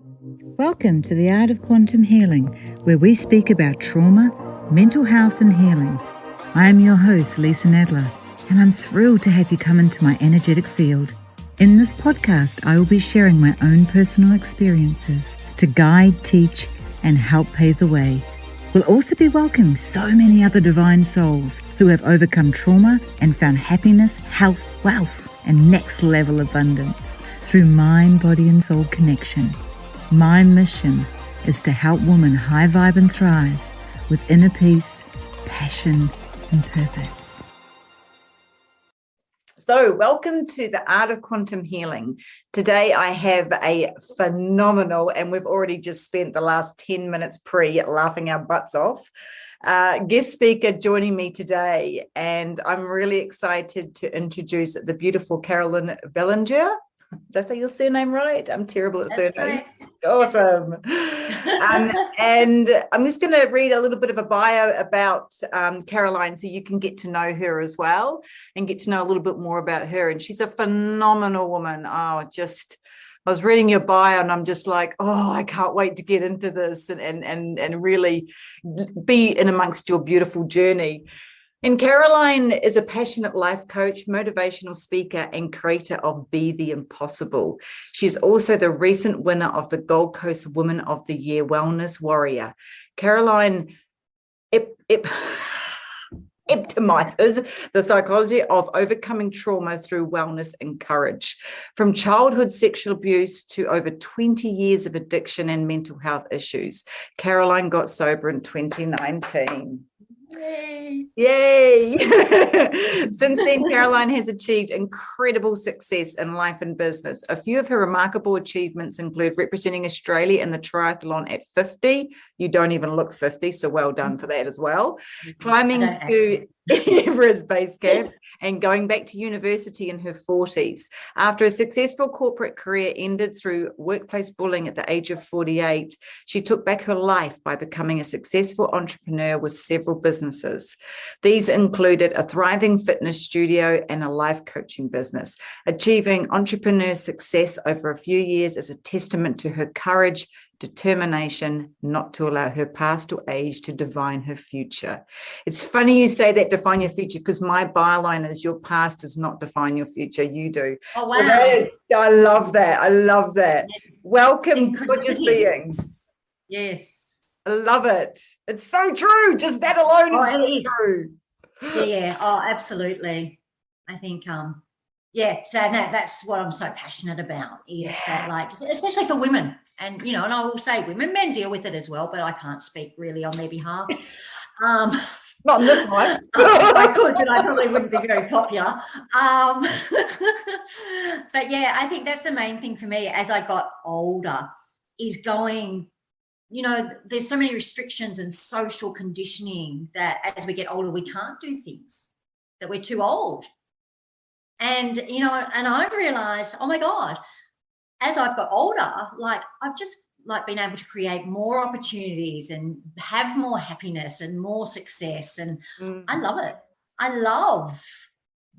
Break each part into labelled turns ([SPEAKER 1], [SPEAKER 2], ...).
[SPEAKER 1] Welcome to the Art of Quantum Healing, where we speak about trauma, mental health and healing. I am your host, Leisa Nadler, and I'm thrilled to have you come into my energetic field. In this podcast, I will be sharing my own personal experiences to guide, teach, and help pave the way. We'll also be welcoming so many other divine souls who have overcome trauma and found happiness, health, wealth, and next level abundance through mind, body, and soul connection. My mission is to help women high vibe and thrive with inner peace, passion, and purpose.
[SPEAKER 2] So welcome to the Art of Quantum Healing. Today I have a phenomenal, and we've already just spent the last 10 minutes laughing our butts off, guest speaker joining me today. And I'm really excited to introduce the beautiful Caroline Bellenger. Did I say your surname right? I'm terrible at surnames. Right. Awesome. And I'm just going to read a little bit of a bio about Caroline so you can get to know her as well and get to know a little bit more about her. And she's a phenomenal woman. I was reading your bio and I'm just like, I can't wait to get into this and really be in amongst your beautiful journey. And Caroline is a passionate life coach, motivational speaker, and creator of Be the Impossible. She's also the recent winner of the Gold Coast Woman of the Year Wellness Warrior. Caroline epitomizes the psychology of overcoming trauma through wellness and courage. From childhood sexual abuse to over 20 years of addiction and mental health issues, Caroline got sober in 2019. Yay! Since then, Caroline has achieved incredible success in life and business. A few of her remarkable achievements include representing Australia in the triathlon at 50. You don't even look 50, so well done for that as well. Climbing to Everest Base Camp and going back to university in her 40s. After a successful corporate career ended through workplace bullying at the age of 48, she took back her life by becoming a successful entrepreneur with several businesses. These included a thriving fitness studio and a life coaching business. Achieving entrepreneur success over a few years is a testament to her courage, determination not to allow her past or age to define her future. It's funny you say that, define your future, because my byline is your past does not define your future, you do.
[SPEAKER 3] Oh, wow.
[SPEAKER 2] So I love that. Welcome, gorgeous being.
[SPEAKER 3] Yes.
[SPEAKER 2] I love it. It's so true. Just that alone is so true.
[SPEAKER 3] Yeah. Oh, absolutely. I think, so that's what I'm so passionate about is that, like, especially for women. And, and I will say men deal with it as well, but I can't speak really on their behalf.
[SPEAKER 2] Not in this one.
[SPEAKER 3] I could, but I probably wouldn't be very popular. But yeah, I think that's the main thing for me as I got older is going, there's so many restrictions and social conditioning that as we get older, we can't do things, that we're too old. And, and I've realized, oh my God, as I've got older, like I've just been able to create more opportunities and have more happiness and more success. And I love it. I love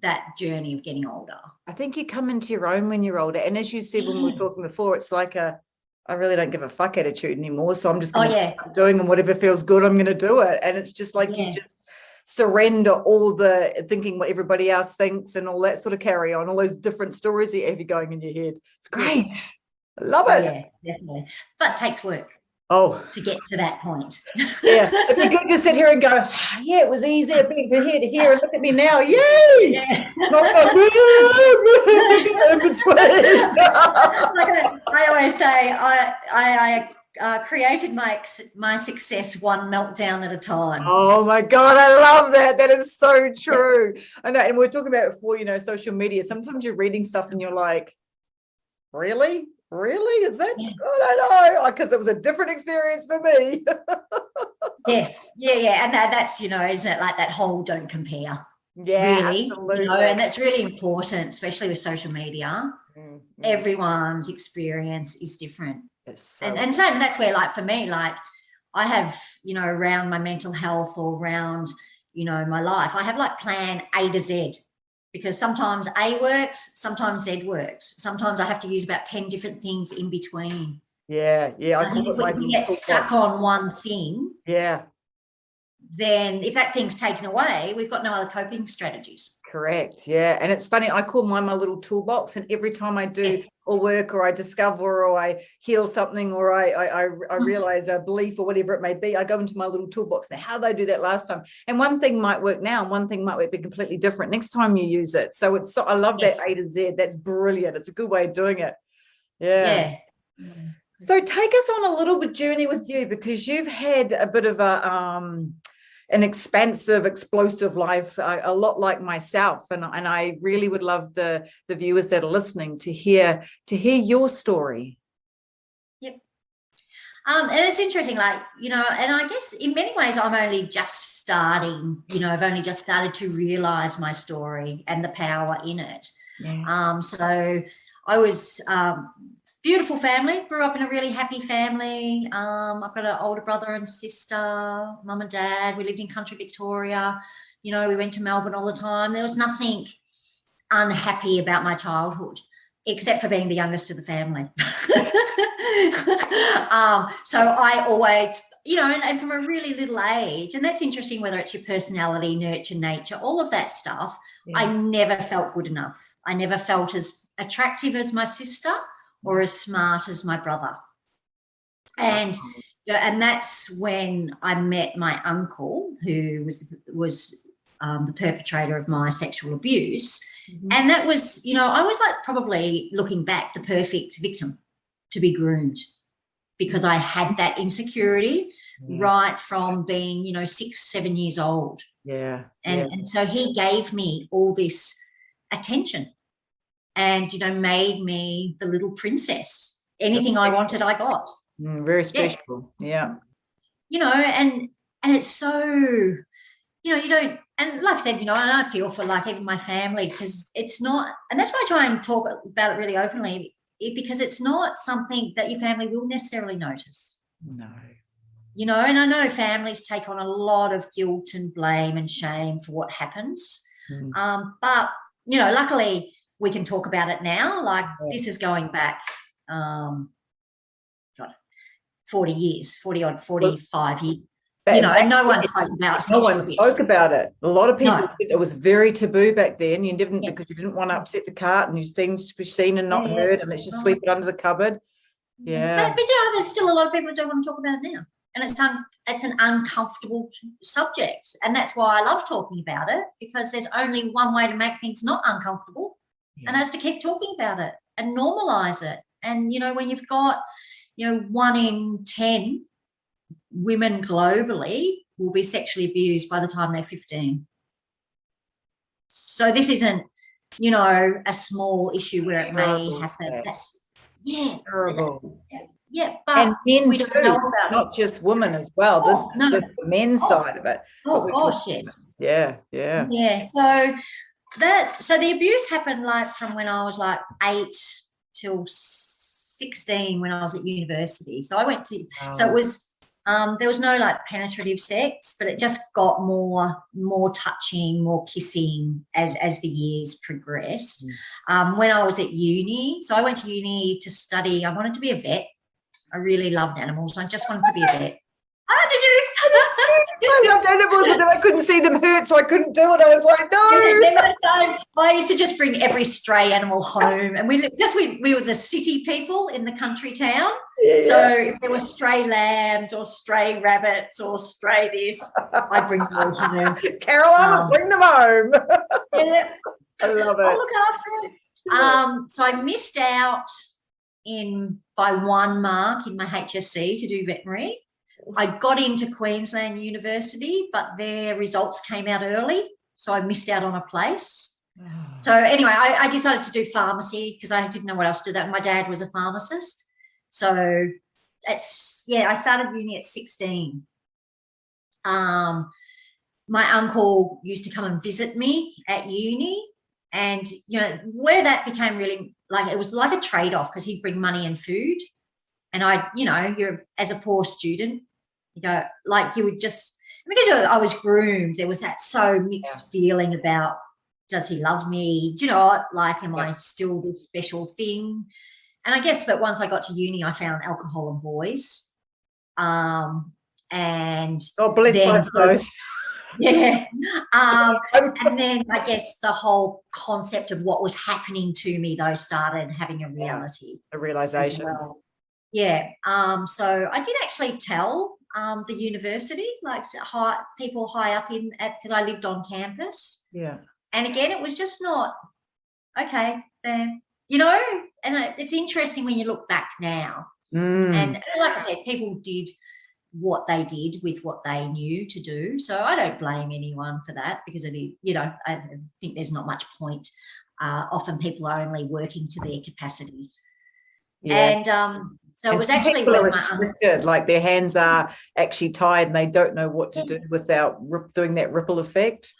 [SPEAKER 3] that journey of getting older.
[SPEAKER 2] I think you come into your own when you're older. And as you said, when we were talking before, it's like I really don't give a fuck attitude anymore. So I'm just going to keep doing and whatever feels good, I'm going to do it. And it's just like you just surrender all the thinking what everybody else thinks and all that sort of carry on, all those different stories that you have going in your head. It's great.
[SPEAKER 3] Yes.
[SPEAKER 2] I love it.
[SPEAKER 3] Yeah, definitely. But it takes work. To get to that point.
[SPEAKER 2] Yeah. If you could just sit here and go, it was easier being from here to here and look at me now. Yay!
[SPEAKER 3] Yeah.
[SPEAKER 2] In between.
[SPEAKER 3] I always say I created my success one meltdown at a time.
[SPEAKER 2] Oh my God, I love that. That is so true. I know, and we were talking about it before, social media. Sometimes you're reading stuff and you're like, really? Is that good? I know, because it was a different experience for me.
[SPEAKER 3] Yes. Yeah. And that's, isn't it like that whole don't compare?
[SPEAKER 2] Yeah,
[SPEAKER 3] really,
[SPEAKER 2] absolutely.
[SPEAKER 3] And that's really important, especially with social media. Mm-hmm. Everyone's experience is different.
[SPEAKER 2] So
[SPEAKER 3] and that's where, like, for me, like, I have, around my mental health or around, my life, I have like plan A to Z, because sometimes A works, sometimes Z works. Sometimes I have to use about 10 different things in between.
[SPEAKER 2] Yeah. I
[SPEAKER 3] I think
[SPEAKER 2] call it my
[SPEAKER 3] if we
[SPEAKER 2] little
[SPEAKER 3] get
[SPEAKER 2] toolbox.
[SPEAKER 3] stuck on one thing,
[SPEAKER 2] Yeah.
[SPEAKER 3] then if that thing's taken away, we've got no other coping strategies.
[SPEAKER 2] Correct. Yeah. And it's funny, I call mine my little toolbox. And every time I do or work or I discover or I heal something or I realize a belief or whatever it may be, I go into my little toolbox. Now, how did I do that last time? And one thing might work now and one thing might be completely different next time you use it. So I love that A to Z. That's brilliant. It's a good way of doing it. Yeah. So take us on a little bit journey with you, because you've had a bit of an expansive, explosive life, a lot like myself, and I really would love the viewers that are listening to hear your story.
[SPEAKER 3] Yep. And it's interesting, like, you know, and I guess in many ways I'm only just starting, you know, I've only just started to realize my story and the power in it.
[SPEAKER 2] Yeah.
[SPEAKER 3] So I was beautiful family, grew up in a really happy family. I've got an older brother and sister, mum and dad. We lived in country Victoria. You know, we went to Melbourne all the time. There was nothing unhappy about my childhood, except for being the youngest of the family. So I always, you know, and from a really little age, and that's interesting, whether it's your personality, nurture, nature, all of that stuff, I never felt good enough. I never felt as attractive as my sister or as smart as my brother. And and that's when I met my uncle, who was the perpetrator of my sexual abuse. And that was, you know, I was like, probably looking back, the perfect victim to be groomed, because I had that insecurity right from being, you know, 6-7 years old. And so he gave me all this attention and, you know, made me the little princess. Anything I wanted, I got.
[SPEAKER 2] Very special. Yeah.
[SPEAKER 3] You know, and it's so, you know, you don't, and like I said, you know, and I feel for like even my family, because it's not, and that's why I try and talk about it really openly, because it's not something that your family will necessarily notice.
[SPEAKER 2] No.
[SPEAKER 3] You know, and I know families take on a lot of guilt and blame and shame for what happens. But, you know, luckily we can talk about it now. Like this is going back 40 years, 45 years. You know, and no one spoke about it.
[SPEAKER 2] No one spoke about it. A lot of people, it was very taboo back then. You didn't, because you didn't want to upset the cart and things to be seen and not heard, and let's just sweep it under the cupboard. Yeah.
[SPEAKER 3] But you know, there's still a lot of people who don't want to talk about it now. And it's an uncomfortable subject. And that's why I love talking about it, because there's only one way to make things not uncomfortable, and that's to keep talking about it and normalize it. And, you know, when you've got, you know, 1 in 10 women globally will be sexually abused by the time they're 15. So this isn't, you know, a small issue where it may happen.
[SPEAKER 2] Terrible.
[SPEAKER 3] But
[SPEAKER 2] and men
[SPEAKER 3] we
[SPEAKER 2] too,
[SPEAKER 3] don't know about
[SPEAKER 2] not just women as well. This is just the men's side of it. Yeah.
[SPEAKER 3] So the abuse happened like from when I was like 8 till 16 when I was at university. So I went to, so it was, there was no like penetrative sex, but it just got more touching, more kissing as the years progressed. When I was at uni, so I went to uni to study. I wanted to be a vet. I really loved animals. I just wanted to be a vet. Oh, did you?
[SPEAKER 2] I loved animals, but then I couldn't see them hurt, so I couldn't do it. I was like, no.
[SPEAKER 3] I used to just bring every stray animal home, and we were the city people in the country town. So if there were stray lambs or stray rabbits or stray this, I'd bring them all home.
[SPEAKER 2] Caroline, bring them home. I love it.
[SPEAKER 3] I'll look after it. So I missed out by 1 mark in my HSC to do veterinary. I got into Queensland University, but their results came out early, so I missed out on a place. So anyway, I decided to do pharmacy because I didn't know what else to do. That my dad was a pharmacist. So I started uni at 16. My uncle used to come and visit me at uni, and you know where that became really like, it was like a trade-off, because he'd bring money and food, and you're as a poor student, you go like you would just, because I was groomed, there was that so mixed feeling about, does he love me? Do you know what? Like, am I still this special thing? And I guess, but once I got to uni, I found alcohol and boys. And
[SPEAKER 2] God bless
[SPEAKER 3] then,
[SPEAKER 2] both those.
[SPEAKER 3] yeah. And then I guess the whole concept of what was happening to me, though, started having a reality.
[SPEAKER 2] A realization.
[SPEAKER 3] As well. Yeah. So I did actually tell the university, like people high up because I lived on campus.
[SPEAKER 2] Yeah.
[SPEAKER 3] And again, it was just not okay there, you know. And it's interesting when you look back now. And like I said, people did what they did with what they knew to do. So I don't blame anyone for that, because it is, you know, I think there's not much point. Often people are only working to their capacity. Yeah. And so it was actually when
[SPEAKER 2] like their hands are actually tied and they don't know what to do without doing that ripple effect.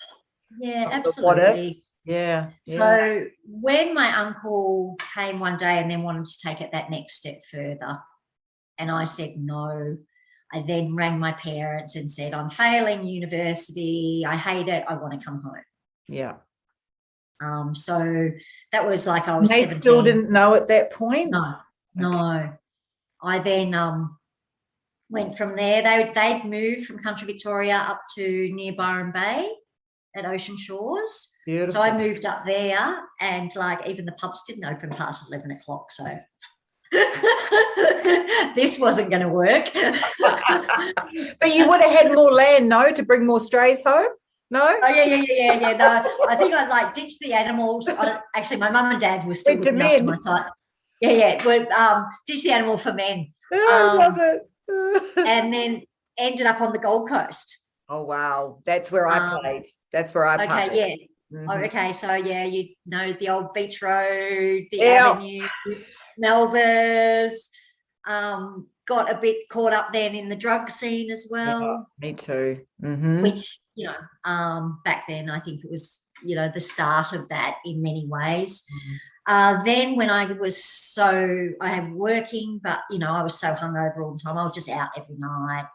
[SPEAKER 3] Yeah, absolutely.
[SPEAKER 2] Yeah.
[SPEAKER 3] So when my uncle came one day and then wanted to take it that next step further, and I said no, I then rang my parents and said, I'm failing university, I hate it, I want to come home.
[SPEAKER 2] Yeah.
[SPEAKER 3] So that was like I was 17.
[SPEAKER 2] They still didn't know at that point?
[SPEAKER 3] No. I then went from there. They'd moved from country Victoria up to near Byron Bay at Ocean Shores.
[SPEAKER 2] Beautiful.
[SPEAKER 3] So I moved up there, and like even the pubs didn't open past 11 o'clock. So this wasn't going to work.
[SPEAKER 2] But you would have had more land, no, to bring more strays home? No?
[SPEAKER 3] Oh, yeah. No, I think I'd like ditch the animals. Actually, my mum and dad were still looking after my site. Yeah. Ditch the animal for men.
[SPEAKER 2] I love it.
[SPEAKER 3] And then ended up on the Gold Coast.
[SPEAKER 2] Oh, wow. That's where I played. That's where I played.
[SPEAKER 3] Okay, yeah. Mm-hmm. Oh, okay, so, yeah, you know the old Beach Road, the Avenue, Melba's, got a bit caught up then in the drug scene as well.
[SPEAKER 2] Yeah, me too. Mm-hmm.
[SPEAKER 3] Which, you know, back then I think it was, you know, the start of that in many ways. Mm-hmm. Then when I had working, but, you know, I was so hungover all the time. I was just out every night,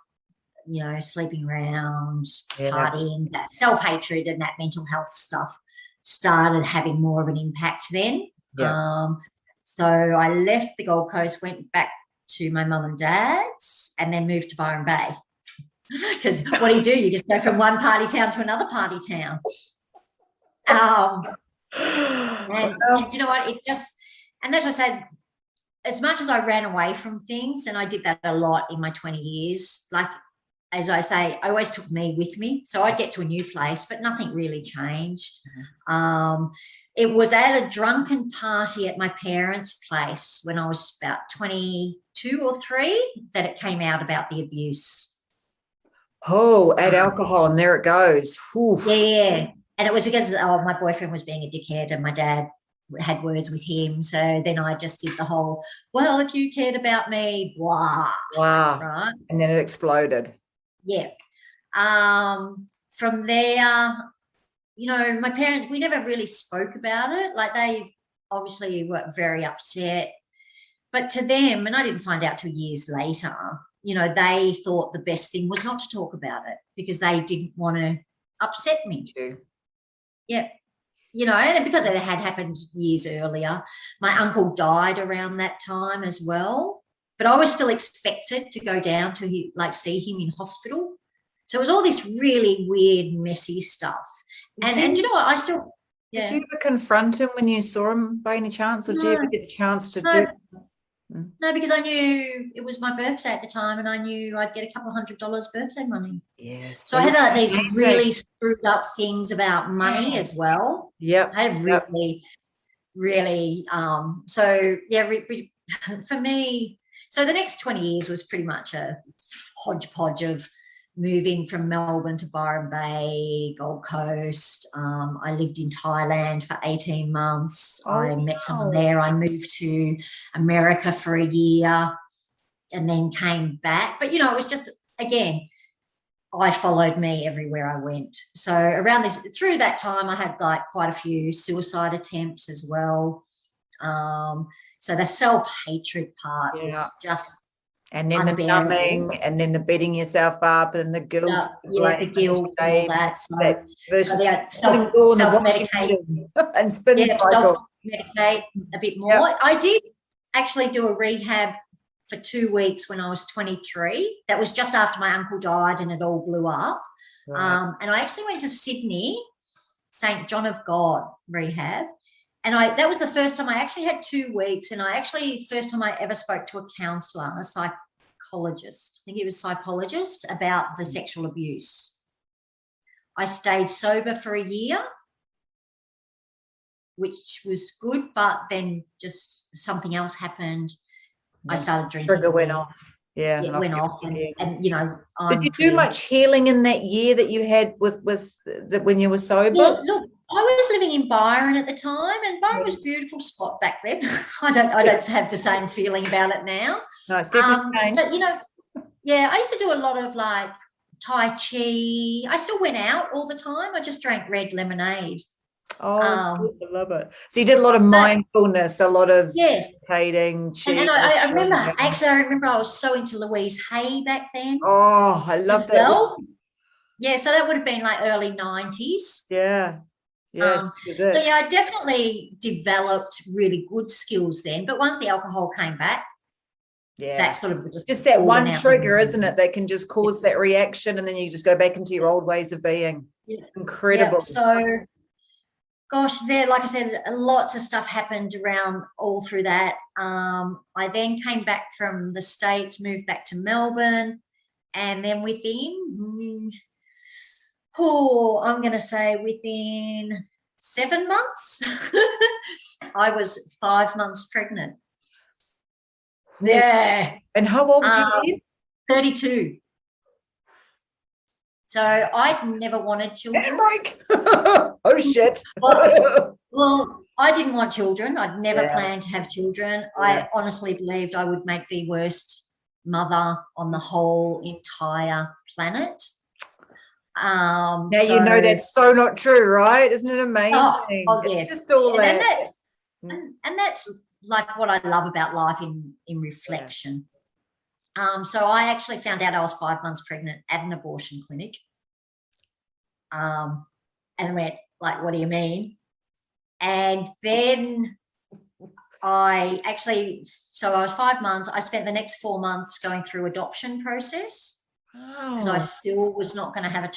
[SPEAKER 3] you know, sleeping around, partying. That self-hatred and that mental health stuff started having more of an impact then. Yeah. So I left the Gold Coast, went back to my mum and dad's, and then moved to Byron Bay. Because what do? You just go from one party town to another party town. And you know what? And that's what I said, as much as I ran away from things, and I did that a lot in my 20 years, like, as I say, I always took me with me. So I'd get to a new place, but nothing really changed. Mm-hmm. It was at a drunken party at my parents' place when I was about 22 or 3 that it came out about the abuse.
[SPEAKER 2] Oh, at alcohol, and there it goes. Oof.
[SPEAKER 3] Yeah. And it was because my boyfriend was being a dickhead and my dad had words with him. So then I just did the whole, well, if you cared about me, blah.
[SPEAKER 2] Wow.
[SPEAKER 3] Right.
[SPEAKER 2] And then it exploded.
[SPEAKER 3] Yeah. From there, you know, my parents, we never really spoke about it. Like, they obviously were very upset. But to them, and I didn't find out till years later, you know, they thought the best thing was not to talk about it because they didn't want to upset me. Yeah. You know, and because it had happened years earlier, my uncle died around that time as well. But I was still expected to go down to see him in hospital. So it was all this really weird, messy stuff. And you know what? I still... Yeah.
[SPEAKER 2] Did you ever confront him when you saw him by any chance? Or did you ever get the chance to do...
[SPEAKER 3] No, because I knew it was my birthday at the time and I knew I'd get a couple $100 birthday money.
[SPEAKER 2] Yes.
[SPEAKER 3] So I had these really screwed up things about money as well.
[SPEAKER 2] Yep.
[SPEAKER 3] I had really, really... so, yeah, for me... So the next 20 years was pretty much a hodgepodge of moving from Melbourne to Byron Bay, Gold Coast. I lived in Thailand for 18 months. I met someone there. I moved to America for a year and then came back. But, you know, it was just, again, I followed me everywhere I went. So through that time, I had like quite a few suicide attempts as well. So the self-hatred part was just
[SPEAKER 2] and then the numbing and then the beating yourself up and the guilt.
[SPEAKER 3] The guilt and all that.
[SPEAKER 2] Self-medicate
[SPEAKER 3] and spin cycle. Self-medicate a bit more. I did actually do a rehab for 2 weeks when I was 23. That was just after my uncle died and it all blew up.
[SPEAKER 2] Right.
[SPEAKER 3] And I actually went to Sydney, St. John of God rehab. And that was the first time I actually had 2 weeks. And first time I ever spoke to a counsellor, a psychologist. I think he was a psychologist about the sexual abuse. I stayed sober for a year, which was good, but then just something else happened. I started drinking.
[SPEAKER 2] Trigger went off. Yeah,
[SPEAKER 3] it went off, and you know.
[SPEAKER 2] Did you do much healing in that year that you had with when you were sober?
[SPEAKER 3] Yeah, look, I was living in Byron at the time, and Byron was a beautiful spot back then. I don't have the same feeling about it now.
[SPEAKER 2] No, it's definitely changed.
[SPEAKER 3] But you know, yeah, I used to do a lot of like Tai Chi. I still went out all the time. I just drank red lemonade.
[SPEAKER 2] Oh, I love it. So you did a lot of mindfulness, a lot of meditating.
[SPEAKER 3] And I remember, I was so into Louise Hay back then.
[SPEAKER 2] Oh, I love that.
[SPEAKER 3] Well. Yeah, so that would have been like early 90s.
[SPEAKER 2] Yeah. Yeah.
[SPEAKER 3] So yeah, I definitely developed really good skills then. But once the alcohol came back, that sort of
[SPEAKER 2] just that one trigger, isn't it, that can just cause that reaction, and then you just go back into your old ways of being. Yeah. Incredible.
[SPEAKER 3] Yep. So gosh, like I said, lots of stuff happened around all through that. I then came back from the States, moved back to Melbourne, and then within, I'm going to say within 7 months, I was 5 months pregnant. Yeah.
[SPEAKER 2] And how old were you?
[SPEAKER 3] 32. So I'd never wanted children.
[SPEAKER 2] Oh, shit.
[SPEAKER 3] Well, I didn't want children. I'd never planned to have children. Yeah. I honestly believed I would make the worst mother on the whole entire planet.
[SPEAKER 2] Now you know that's so not true, right? Isn't it amazing?
[SPEAKER 3] Oh yes.
[SPEAKER 2] It's just all that.
[SPEAKER 3] And that's like what I love about life in reflection. So I actually found out I was 5 months pregnant at an abortion clinic. And I went, like, what do you mean? And then I was 5 months. I spent the next 4 months going through adoption process because I still was not going to have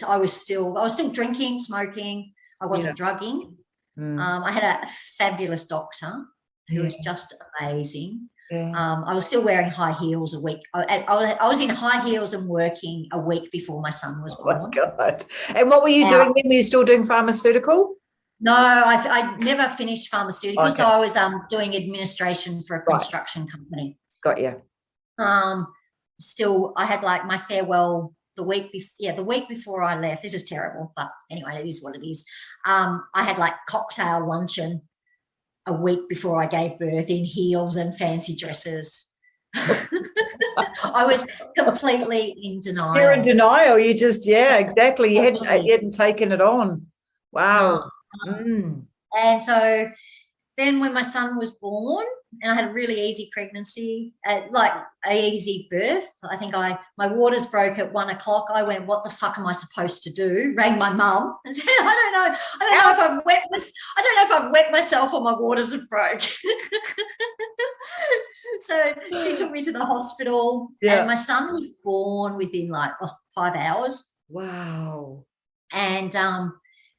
[SPEAKER 3] I was still drinking, smoking. I wasn't drugging. I had a fabulous doctor who was just amazing. Yeah. I was still wearing high heels a week. I was in high heels and working a week before my son was born.
[SPEAKER 2] Oh, my God. And what were you doing then? Were you still doing pharmaceutical?
[SPEAKER 3] No, I never finished pharmaceutical. Okay. So I was doing administration for a construction company.
[SPEAKER 2] Got you.
[SPEAKER 3] Still, I had like my farewell the week before I left. This is terrible, but anyway, it is what it is. I had like cocktail luncheon a week before I gave birth in heels and fancy dresses. I was completely in denial.
[SPEAKER 2] You're in denial. You just, exactly. You hadn't taken it on. Wow.
[SPEAKER 3] And so then when my son was born, and I had a really easy pregnancy, like an easy birth. I think my waters broke at 1 o'clock. I went, what the fuck am I supposed to do? Rang my mum and said, I don't know if I've wet myself or my waters have broke. So she took me to the hospital, and my son was born within 5 hours.
[SPEAKER 2] Wow.
[SPEAKER 3] And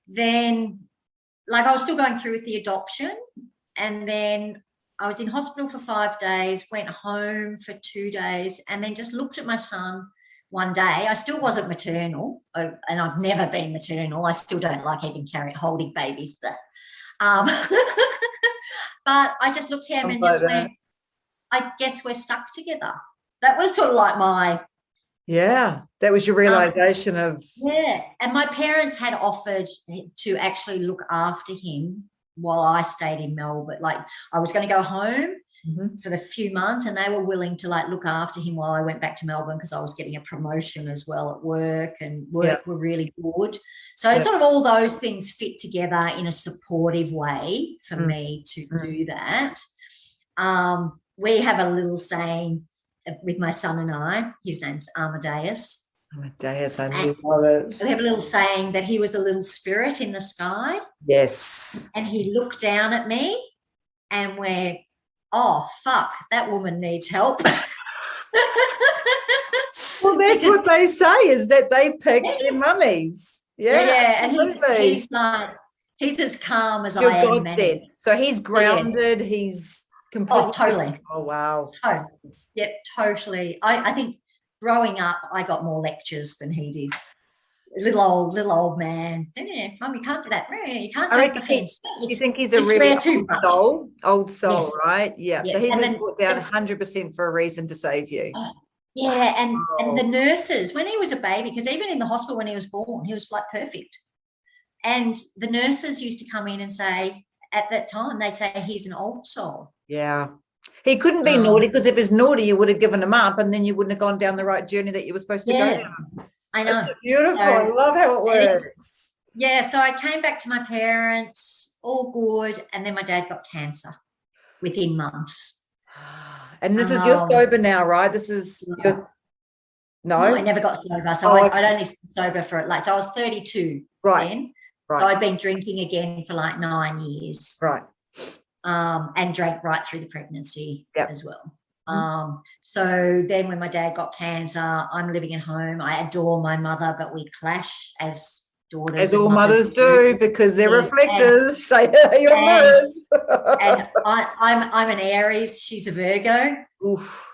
[SPEAKER 3] then I was still going through with the adoption, and then I was in hospital for 5 days, went home for 2 days, and then just looked at my son one day. I still wasn't maternal, and I've never been maternal. I still don't like even holding babies. But I just looked at him and just went, I guess we're stuck together. That was sort of like my...
[SPEAKER 2] Yeah, that was your realisation of...
[SPEAKER 3] Yeah, and my parents had offered to actually look after him while I stayed in Melbourne. Like, I was going to go home for the few months, and they were willing to look after him while I went back to Melbourne because I was getting a promotion as well at work, and work were really good. So sort of all those things fit together in a supportive way for me to do that. We have a little saying with my son and I. His name's Amadeus.
[SPEAKER 2] Amadeus, I love it.
[SPEAKER 3] We have a little saying that he was a little spirit in the sky.
[SPEAKER 2] Yes.
[SPEAKER 3] And he looked down at me and went, oh, fuck, that woman needs help.
[SPEAKER 2] Well, that's what they say, is that they pick their mummies.
[SPEAKER 3] Yeah. And
[SPEAKER 2] absolutely.
[SPEAKER 3] he's as calm as
[SPEAKER 2] Your
[SPEAKER 3] I am.
[SPEAKER 2] godsend. So he's grounded. He's completely.
[SPEAKER 3] Oh, totally.
[SPEAKER 2] Oh, wow.
[SPEAKER 3] Totally. Yep, totally. I think growing up, I got more lectures than he did. Little old man. Yeah, Mum, you can't do that. You can't jump the fence.
[SPEAKER 2] You think he's a really old soul,
[SPEAKER 3] yes.
[SPEAKER 2] right? Yeah.
[SPEAKER 3] Yeah.
[SPEAKER 2] So he was brought down 100% for a reason to save you.
[SPEAKER 3] Oh, yeah, and the nurses, when he was a baby, because even in the hospital when he was born, he was like perfect. And the nurses used to come in and say, at that time, they'd say, he's an old soul.
[SPEAKER 2] Yeah. He couldn't be naughty, because if he's naughty, you would have given him up, and then you wouldn't have gone down the right journey that you were supposed to go down.
[SPEAKER 3] I know.
[SPEAKER 2] That's beautiful. So, I love how it works.
[SPEAKER 3] Yeah. So I came back to my parents, all good. And then my dad got cancer within months.
[SPEAKER 2] And this is your sober now, right? This is your... No,
[SPEAKER 3] I never got sober. So I'd only sober for so I was 32 then. Right. So I'd been drinking again for like 9 years.
[SPEAKER 2] Right.
[SPEAKER 3] And drank right through the pregnancy as well. So then when my dad got cancer, I'm living at home. I adore my mother, but we clash as daughters.
[SPEAKER 2] As all mothers do, because they're reflectors. So you're mothers.
[SPEAKER 3] And I'm an Aries. She's a Virgo. Oof.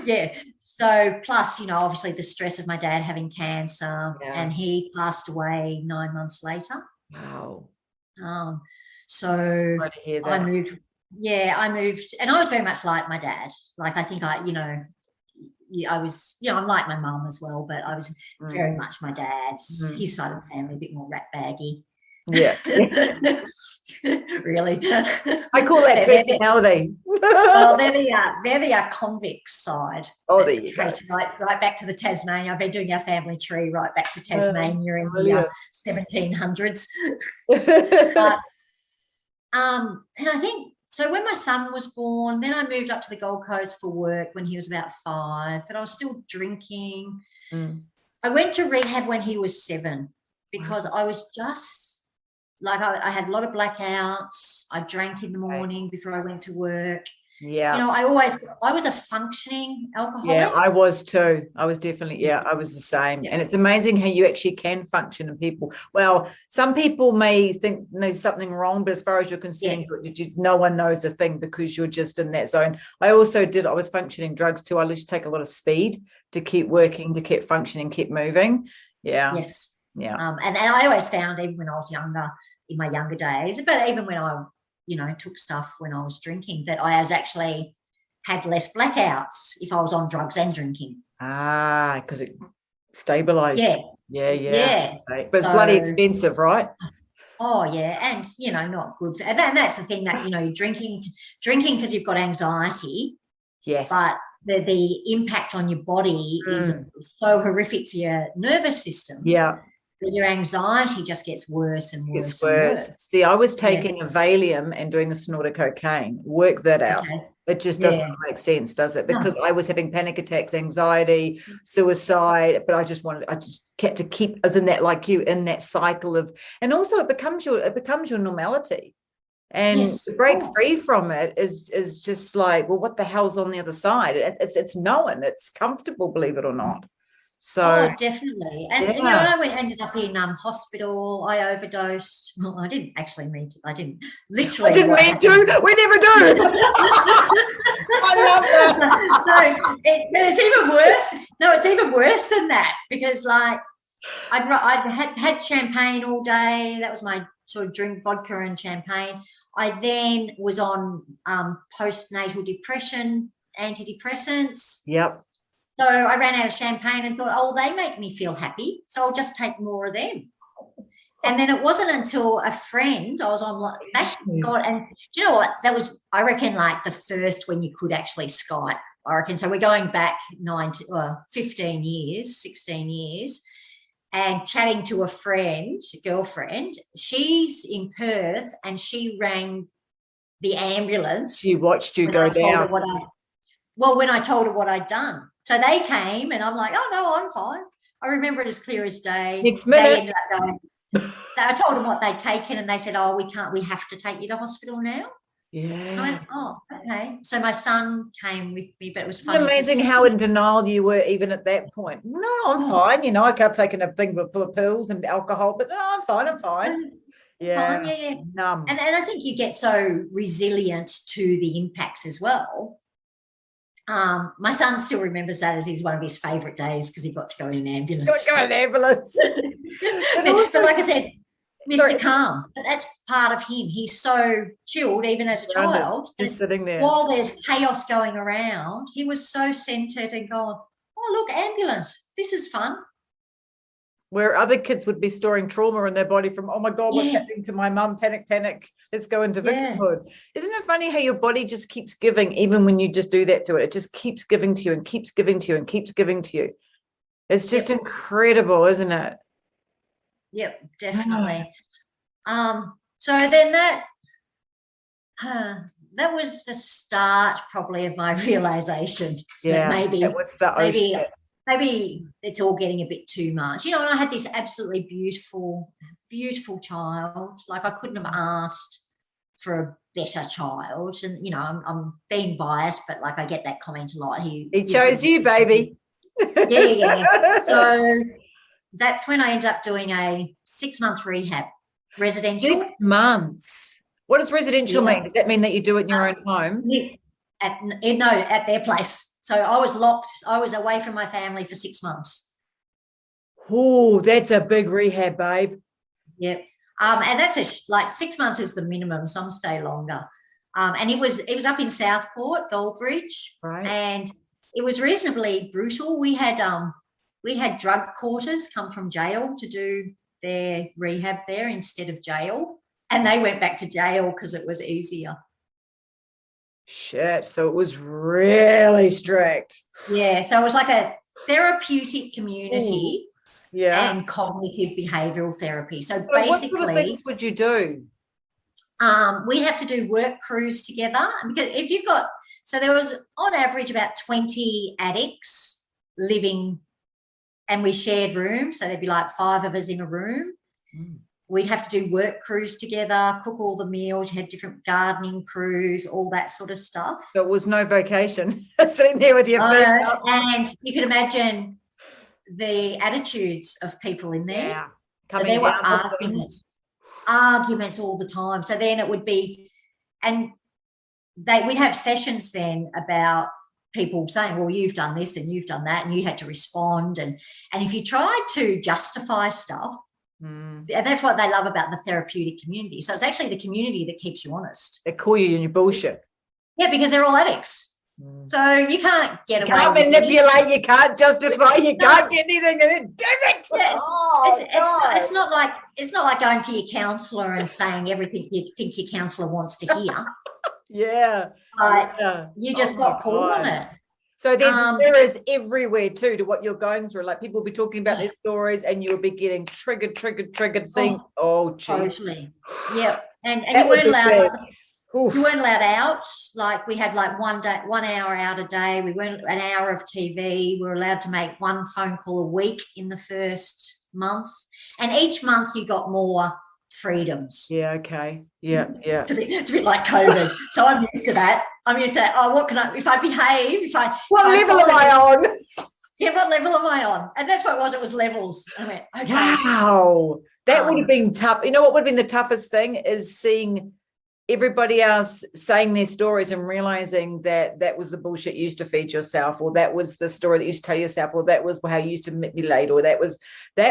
[SPEAKER 3] Yeah. So plus, obviously the stress of my dad having cancer, and he passed away 9 months later.
[SPEAKER 2] Wow.
[SPEAKER 3] So
[SPEAKER 2] glad to hear that.
[SPEAKER 3] I moved. Yeah, I moved, and I was very much like my dad. Like, I think I was, I'm like my mum as well, but I was very much my dad's, his side of the family, a bit more rat baggy.
[SPEAKER 2] Yeah.
[SPEAKER 3] Really.
[SPEAKER 2] I call that personality.
[SPEAKER 3] Well, they're the convict side.
[SPEAKER 2] Oh, there you go.
[SPEAKER 3] Right back to the Tasmania. I've been doing our family tree right back to Tasmania in the 1700s. And I think, so when my son was born, then I moved up to the Gold Coast for work when he was about 5, and I was still drinking. I went to rehab when he was 7 because I was just like, I had a lot of blackouts. I drank in the morning before I went to work. Yeah. I was a functioning alcoholic.
[SPEAKER 2] Yeah, I was too. I was definitely, I was the same. Yeah. And it's amazing how you actually can function in people. Well, some people may think there's something wrong, but as far as you're concerned, no one knows a thing because you're just in that zone. I was functioning drugs too. I used to take a lot of speed to keep working, to keep functioning, keep moving. Yeah.
[SPEAKER 3] Yes.
[SPEAKER 2] Yeah.
[SPEAKER 3] And I always found, even when I was younger, in my younger days, but even when I took stuff when I was drinking, that I was actually had less blackouts if I was on drugs and drinking.
[SPEAKER 2] Because it stabilized. Yeah. But it's bloody expensive, right?
[SPEAKER 3] Oh, yeah. And, not good. And that's the thing that, you're drinking because you've got anxiety.
[SPEAKER 2] Yes.
[SPEAKER 3] But the impact on your body is so horrific for your nervous system.
[SPEAKER 2] Yeah.
[SPEAKER 3] That your anxiety just gets worse and worse and worse.
[SPEAKER 2] See, I was taking a Valium and doing a snort of cocaine. Work that out. Okay. It just doesn't make sense, does it? Because I was having panic attacks, anxiety, suicide, but I just kept to keep, as in that, like you, in that cycle of, and also it becomes your normality. And to break free from it is just like, well, what the hell's on the other side? It's known, it's comfortable, believe it or not. So
[SPEAKER 3] definitely. And I ended up in hospital. I overdosed. Well, I didn't actually mean to. I didn't literally.
[SPEAKER 2] I didn't mean to. We never do. I love that.
[SPEAKER 3] No, it's even worse. No, it's even worse than that, because like I'd had champagne all day. That was my sort of drink, vodka and champagne. I then was on postnatal depression, antidepressants.
[SPEAKER 2] Yep.
[SPEAKER 3] So I ran out of champagne and thought, they make me feel happy, so I'll just take more of them. And then it wasn't until a friend, I was on that, God, and do you know what? That was, I reckon, like the first when you could actually Skype, I reckon. So we're going back 15 years, 16 years, and chatting to a girlfriend. She's in Perth, and she rang the ambulance.
[SPEAKER 2] She watched you go down.
[SPEAKER 3] When I told her what I'd done. So they came, and I'm like, oh, no, I'm fine. I remember it as clear as day.
[SPEAKER 2] Next minute.
[SPEAKER 3] They ended up going, I told them what they'd taken, and they said, we have to take you to hospital now.
[SPEAKER 2] Yeah.
[SPEAKER 3] I went, oh, okay. So my son came with me, but it was
[SPEAKER 2] It's
[SPEAKER 3] funny.
[SPEAKER 2] amazing how in denial you were even at that point. No, I'm fine. You know, I kept taking a thing full of pills and alcohol, but no, I'm fine. I'm fine. Yeah.
[SPEAKER 3] Fine, yeah.
[SPEAKER 2] Numb.
[SPEAKER 3] And I think you get so resilient to the impacts as well. My son still remembers that as one of his favourite days because he got to go in an ambulance.
[SPEAKER 2] Go in an ambulance.
[SPEAKER 3] But like I said, Mr. Calm, but that's part of him. He's so chilled, even as a child.
[SPEAKER 2] Just sitting there.
[SPEAKER 3] While there's chaos going around, he was so centered and going, oh, look, ambulance, this is fun.
[SPEAKER 2] Where other kids would be storing trauma in their body from, oh my God, what's happening to my mum? Panic, panic. Let's go into victimhood. Isn't it funny how your body just keeps giving, even when you just do that to it? It just keeps giving to you and keeps giving to you and keeps giving to you. It's just incredible, isn't it?
[SPEAKER 3] Yep, definitely. So then that was the start probably of my realization that maybe it's all getting a bit too much. You know, and I had this absolutely beautiful, beautiful child. Like I couldn't have asked for a better child. And, you know, I'm being biased, but like I get that comment a lot. He
[SPEAKER 2] chose you, baby.
[SPEAKER 3] Yeah. So that's when I ended up doing a 6-month rehab, residential.
[SPEAKER 2] 6 months. What does residential mean? Does that mean that you do it in your own home?
[SPEAKER 3] At their place. So I was locked. I was away from my family for 6 months.
[SPEAKER 2] Oh, that's a big rehab, babe.
[SPEAKER 3] Yep. And that's like 6 months is the minimum. Some stay longer. And it was up in Southport, Goldbridge,
[SPEAKER 2] right?
[SPEAKER 3] And it was reasonably brutal. We had drug courters come from jail to do their rehab there instead of jail, and they went back to jail because it was easier.
[SPEAKER 2] Shit. So it was really strict.
[SPEAKER 3] Yeah. So it was like a therapeutic community.
[SPEAKER 2] Ooh. Yeah.
[SPEAKER 3] And cognitive behavioral therapy. So basically,
[SPEAKER 2] what sort of things would you do?
[SPEAKER 3] We'd have to do work crews together. Because if you've got, so there was on average about 20 addicts living, and we shared rooms. So there'd be like 5 of us in a room. We'd have to do work crews together, cook all the meals, you had different gardening crews, all that sort of stuff.
[SPEAKER 2] So it was no vacation, sitting there with your feet up.
[SPEAKER 3] And you could imagine the attitudes of people in there.
[SPEAKER 2] Yeah.
[SPEAKER 3] So there were arguments all the time. So then it would be, and we'd have sessions then about people saying, well, you've done this and you've done that, and you had to respond. And if you tried to justify stuff, that's what they love about the therapeutic community. So it's actually the community that keeps you honest.
[SPEAKER 2] They call you in your bullshit.
[SPEAKER 3] Yeah, because they're all addicts. So you can't get away.
[SPEAKER 2] You can't manipulate, you can't justify, you can't get anything. Damn it!
[SPEAKER 3] Yeah, it's not like going to your counsellor and saying everything you think your counsellor wants to hear. You just got called on it.
[SPEAKER 2] So there's mirrors everywhere too to what you're going through. Like people will be talking about their stories, and you will be getting triggered, saying, "Oh, geez.
[SPEAKER 3] Totally, yep." And you weren't allowed. You weren't allowed out. Like we had like 1 hour out a day. We weren't an hour of TV. We were allowed to make 1 phone call a week in the first month, and each month you got more freedoms.
[SPEAKER 2] Yeah. Okay. Yeah. Yeah.
[SPEAKER 3] It's a bit like COVID. So I'm used to that. I'm used to that. Oh, what can I? If I behave,
[SPEAKER 2] what level am I on?
[SPEAKER 3] Yeah, what level am I on? And that's what it was. It was levels. I went, okay.
[SPEAKER 2] Wow, that would have been tough. You know what would have been the toughest thing is seeing everybody else saying their stories and realizing that was the bullshit you used to feed yourself, or that was the story that you used to tell yourself, or that was how you used to manipulate, or that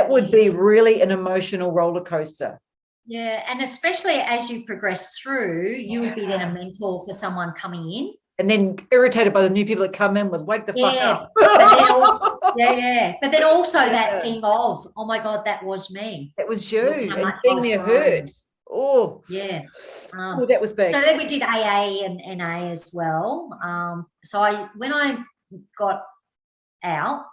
[SPEAKER 2] would be really an emotional roller coaster.
[SPEAKER 3] Yeah, and especially as you progress through, you would be then a mentor for someone coming in.
[SPEAKER 2] And then irritated by the new people that come in with wake the fuck up.
[SPEAKER 3] But then also that thing of, oh my God, that was me.
[SPEAKER 2] That was you. And seeing their hurt. Oh.
[SPEAKER 3] Yeah.
[SPEAKER 2] That was big.
[SPEAKER 3] So then we did AA and NA as well. When I got out,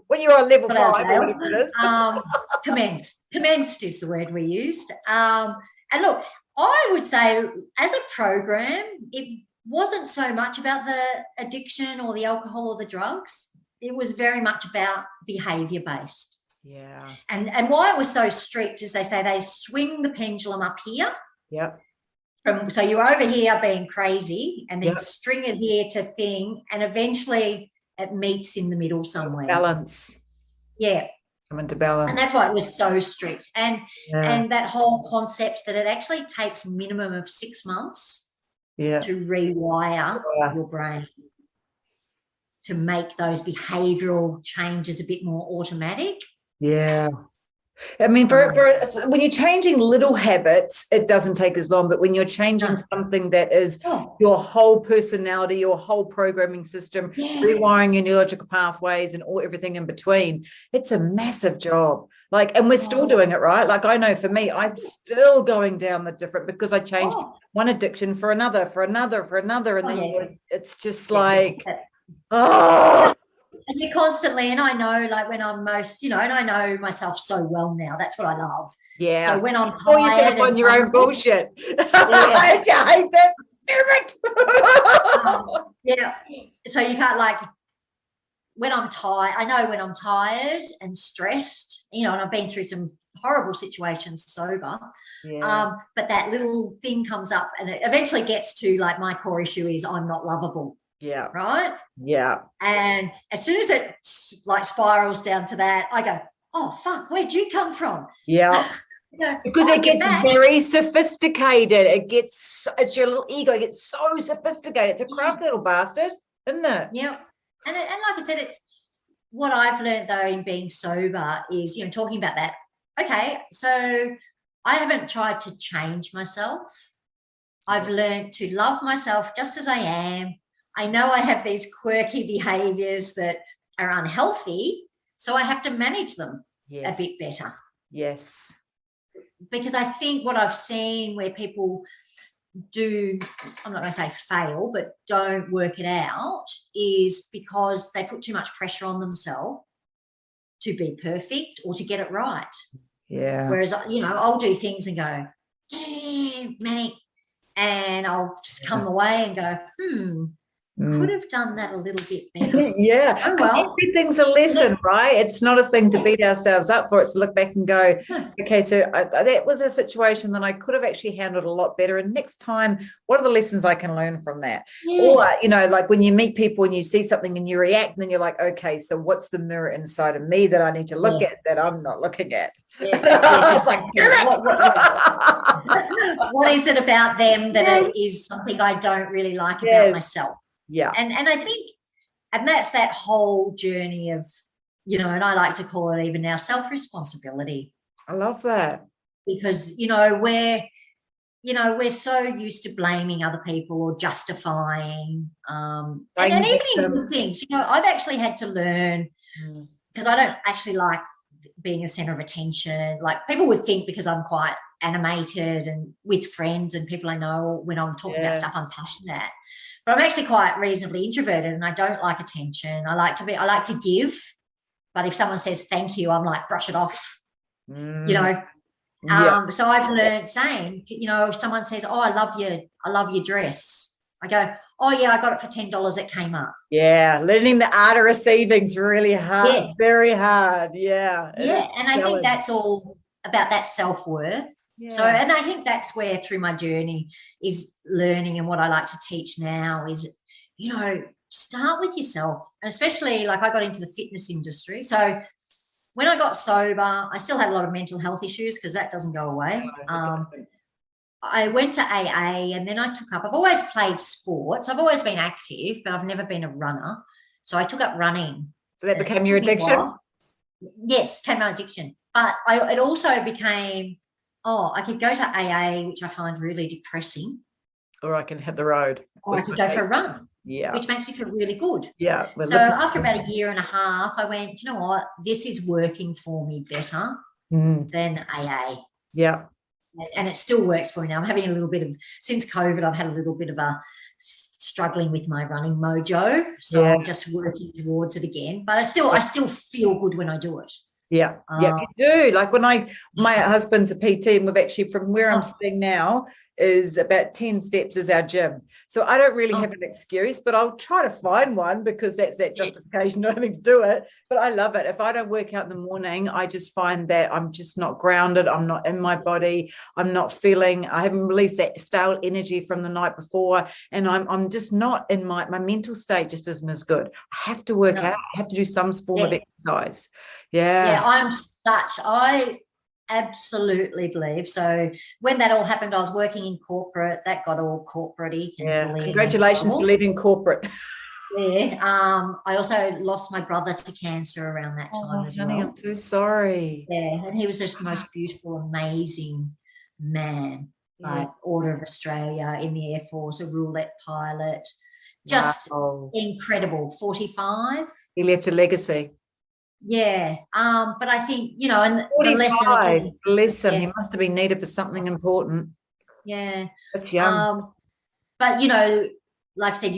[SPEAKER 2] when you were on level 5 or whatever it is.
[SPEAKER 3] Commenced is the word we used. And look, I would say as a program, it wasn't so much about the addiction or the alcohol or the drugs. It was very much about behaviour based.
[SPEAKER 2] Yeah.
[SPEAKER 3] And why it was so strict is they say they swing the pendulum up here.
[SPEAKER 2] Yep.
[SPEAKER 3] So you're over here being crazy and then string it here to thing, and eventually it meets in the middle somewhere.
[SPEAKER 2] Balance.
[SPEAKER 3] Yeah.
[SPEAKER 2] Come into balance.
[SPEAKER 3] And that's why it was so strict. And that whole concept that it actually takes minimum of 6 months to rewire your brain, to make those behavioral changes a bit more automatic.
[SPEAKER 2] Yeah. I mean, for when you're changing little habits, it doesn't take as long. But when you're changing something that is your whole personality, your whole programming system, rewiring your neurological pathways and everything in between, it's a massive job. Like, and we're still doing it, right? Like, I know for me, I'm still going down the different, because I changed one addiction for another. And then it's just like,
[SPEAKER 3] And you're constantly, and I know, like, when I'm most, and I know myself so well now. That's what I love. Yeah. So when I'm tired,
[SPEAKER 2] yourself on your own bullshit. I hate that.
[SPEAKER 3] So you can't, like, when I'm tired. I know when I'm tired and stressed. And I've been through some horrible situations sober. Yeah. But that little thing comes up, and it eventually gets to, like, my core issue is I'm not lovable.
[SPEAKER 2] Yeah.
[SPEAKER 3] Right?
[SPEAKER 2] Yeah.
[SPEAKER 3] And as soon as it, like, spirals down to that, I go, oh, fuck, where'd you come from?
[SPEAKER 2] Yeah. Because it gets very sophisticated. It's your little ego. It gets so sophisticated. It's a crap little bastard, isn't it?
[SPEAKER 3] Yeah. And like I said, it's what I've learned, though, in being sober is, talking about that. Okay, so I haven't tried to change myself. I've learned to love myself just as I am. I know I have these quirky behaviors that are unhealthy, so I have to manage them a bit better.
[SPEAKER 2] Yes.
[SPEAKER 3] Because I think what I've seen where people do, I'm not going to say fail, but don't work it out, is because they put too much pressure on themselves to be perfect or to get it right.
[SPEAKER 2] Yeah.
[SPEAKER 3] Whereas, I'll do things and go, damn, manic, and I'll just come away and go, could have done that a little bit better.
[SPEAKER 2] Yeah. Oh, well. Everything's a lesson, right? It's not a thing to beat ourselves up for. It's to look back and go, okay, so that was a situation that I could have actually handled a lot better. And next time, what are the lessons I can learn from that? Or, like when you meet people and you see something and you react, and then you're like, okay, so what's the mirror inside of me that I need to look at that I'm not looking at?
[SPEAKER 3] It's like, what is it about them that is something I don't really like about myself?
[SPEAKER 2] Yeah.
[SPEAKER 3] And I think, and that's that whole journey of, and I like to call it even now self-responsibility.
[SPEAKER 2] I love that.
[SPEAKER 3] Because, we're so used to blaming other people or justifying, and even in good things, I've actually had to learn, because I don't actually like being a center of attention. Like, people would think because I'm quite animated and with friends and people I know, when I'm talking about stuff I'm passionate at, but I'm actually quite reasonably introverted, and I don't like attention. I like to give, but if someone says thank you, I'm like, brush it off, so I've learned saying, if someone says, oh, I love your dress, I go, oh yeah, I got it for $10 at Kmart.
[SPEAKER 2] Yeah, learning the art of receiving's really hard. It's very hard. Yeah.
[SPEAKER 3] And I think that's all about that self-worth. Yeah. So, and I think that's where, through my journey, is learning, and what I like to teach now is, start with yourself. And especially, like, I got into the fitness industry. So when I got sober, I still had a lot of mental health issues, because that doesn't go away. I went to AA, and then I've always played sports. I've always been active, but I've never been a runner. So I took up running.
[SPEAKER 2] So that became your addiction?
[SPEAKER 3] Yes, became my addiction. But it also became, I could go to AA, which I find really depressing.
[SPEAKER 2] Or I can hit the road.
[SPEAKER 3] Or I could go for a run.
[SPEAKER 2] Yeah.
[SPEAKER 3] Which makes you feel really good.
[SPEAKER 2] Yeah.
[SPEAKER 3] So after about a year and a half, I went, you know what? This is working for me better than AA.
[SPEAKER 2] Yeah.
[SPEAKER 3] And it still works for me now. I'm having a little bit of, since COVID, I've had a little bit of a struggling with my running mojo. So I'm just working towards it again. But I still feel good when I do it.
[SPEAKER 2] Yeah, you do. Like, when my husband's a PT, and we've actually, from where I'm sitting now, is about 10 steps is our gym. So I don't really have an excuse, but I'll try to find one because that's that justification not having to do it. But I love it. If I don't work out in the morning, I just find that I'm just not grounded. I'm not in my body. I'm not feeling, I haven't released that stale energy from the night before. And I'm just not in my mental state just isn't as good. I have to work out. I have to do some form of exercise.
[SPEAKER 3] Yeah, I absolutely believe. So when that all happened, I was working in corporate. That got all corporate-y.
[SPEAKER 2] Yeah, congratulations for leaving corporate.
[SPEAKER 3] Yeah. I also lost my brother to cancer around that time as
[SPEAKER 2] honey,
[SPEAKER 3] well.
[SPEAKER 2] I'm so sorry.
[SPEAKER 3] Yeah, and he was just the most beautiful, amazing man. Like Order of Australia in the Air Force, a roulette pilot. Just incredible. 45.
[SPEAKER 2] He left a legacy.
[SPEAKER 3] Yeah. But I think, and the lesson again,
[SPEAKER 2] bless him. He must have been needed for something important.
[SPEAKER 3] Yeah.
[SPEAKER 2] That's young.
[SPEAKER 3] But like I said,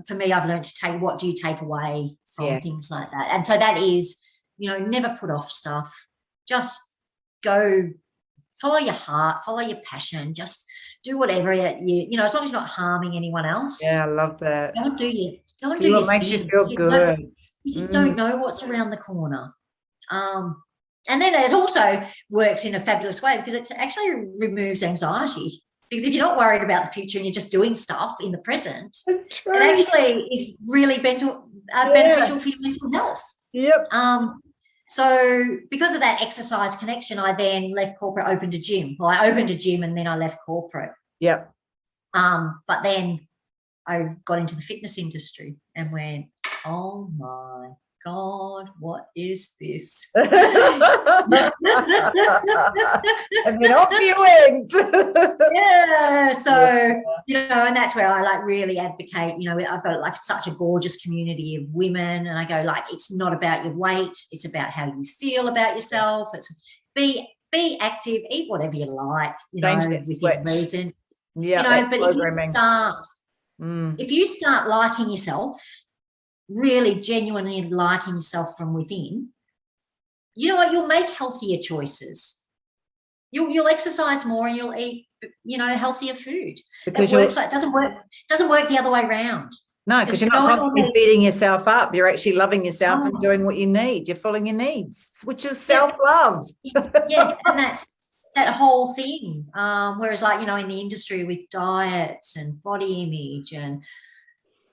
[SPEAKER 3] for me, I've learned to take, what do you take away from things like that? And so that is, never put off stuff. Just go follow your heart, follow your passion, just do whatever as long as you're not harming anyone else.
[SPEAKER 2] Yeah, I love that.
[SPEAKER 3] Go and do your
[SPEAKER 2] make
[SPEAKER 3] thing.
[SPEAKER 2] You feel good.
[SPEAKER 3] You don't know what's around the corner. And then it also works in a fabulous way because it actually removes anxiety. Because if you're not worried about the future and you're just doing stuff in the present, it actually is really beneficial for your mental health.
[SPEAKER 2] Yep.
[SPEAKER 3] So because of that exercise connection, I then left corporate, opened a gym. Well, I opened a gym and then I left corporate.
[SPEAKER 2] Yep.
[SPEAKER 3] But then I got into the fitness industry and went, oh my God, what is this?
[SPEAKER 2] And then off you went.
[SPEAKER 3] Yeah. So, and that's where I really advocate, I've got such a gorgeous community of women, and I go it's not about your weight. It's about how you feel about yourself. It's be active, eat whatever you like, within reason.
[SPEAKER 2] Yeah.
[SPEAKER 3] But if you start liking yourself, really genuinely liking yourself from within, you know what, you'll make healthier choices. You'll exercise more and you'll eat, healthier food. Because it doesn't work the other way around.
[SPEAKER 2] No, because you're not constantly beating yourself up. You're actually loving yourself and doing what you need. You're following your needs, which is self-love.
[SPEAKER 3] Yeah, and that's that whole thing. Whereas in the industry with diets and body image and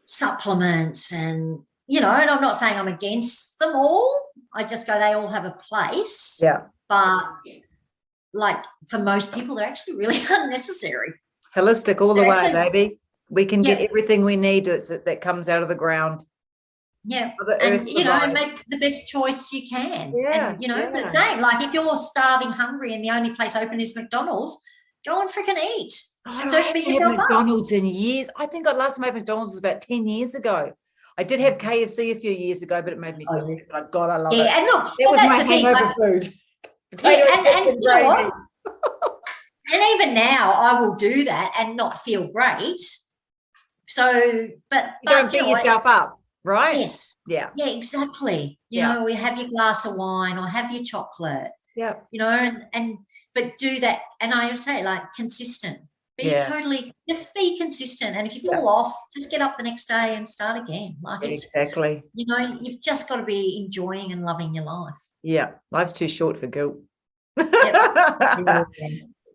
[SPEAKER 3] supplements and and I'm not saying I'm against them all. I just go, they all have a place.
[SPEAKER 2] Yeah.
[SPEAKER 3] But for most people, they're actually really unnecessary.
[SPEAKER 2] Holistic all the way, baby. We can get everything we need that comes out of the ground.
[SPEAKER 3] Yeah. And make the best choice you can.
[SPEAKER 2] Yeah.
[SPEAKER 3] And but same, if you're starving hungry and the only place open is McDonald's, go and freaking eat. And don't beat yourself up.
[SPEAKER 2] McDonald's in years. I think I last made McDonald's was about 10 years ago. I did have KFC a few years ago, but it made me feel sick. God, I love it.
[SPEAKER 3] And look,
[SPEAKER 2] that was my hangover food.
[SPEAKER 3] And you know what? And even now, I will do that and not feel great. So, but
[SPEAKER 2] don't beat yourself up, right?
[SPEAKER 3] Yes.
[SPEAKER 2] Yeah.
[SPEAKER 3] Yeah, exactly. We have your glass of wine or have your chocolate.
[SPEAKER 2] Yeah.
[SPEAKER 3] But do that. And I would say consistent. Just be consistent. And if you fall off, just get up the next day and start again.
[SPEAKER 2] Exactly.
[SPEAKER 3] You've just got to be enjoying and loving your life.
[SPEAKER 2] Yeah. Life's too short for guilt.
[SPEAKER 3] Yep.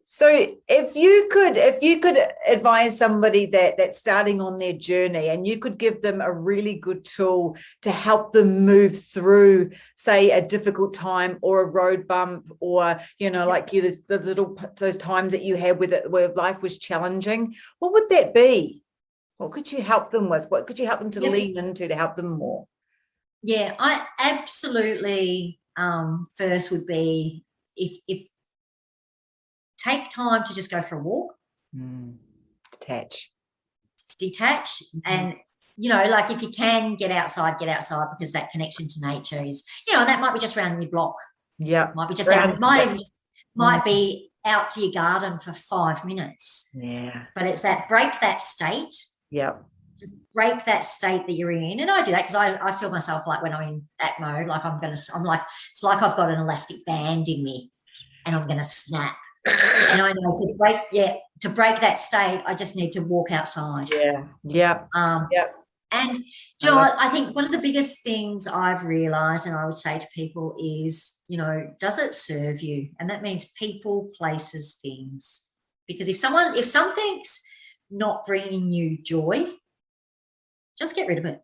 [SPEAKER 2] So if you could advise somebody that's starting on their journey and you could give them a really good tool to help them move through, say, a difficult time or a road bump or, those times that you had where life was challenging, what would that be? What could you help them with? What could you help them to lean into to help them more?
[SPEAKER 3] Yeah, I absolutely first would be if take time to just go for a walk.
[SPEAKER 2] Detach.
[SPEAKER 3] And, if you can get outside because that connection to nature is, that might be just around your block.
[SPEAKER 2] Yeah.
[SPEAKER 3] Might be just might be out to your garden for 5 minutes.
[SPEAKER 2] Yeah.
[SPEAKER 3] But it's break that state.
[SPEAKER 2] Yeah.
[SPEAKER 3] Just break that state that you're in. And I do that because I feel myself when I'm in that mode, it's like I've got an elastic band in me and I'm going to snap. And I know to break that state, I just need to walk outside.
[SPEAKER 2] Yeah.
[SPEAKER 3] And do you know what? I think one of the biggest things I've realised, and I would say to people, is, does it serve you? And that means people, places, things. Because if something's not bringing you joy, just get rid of it.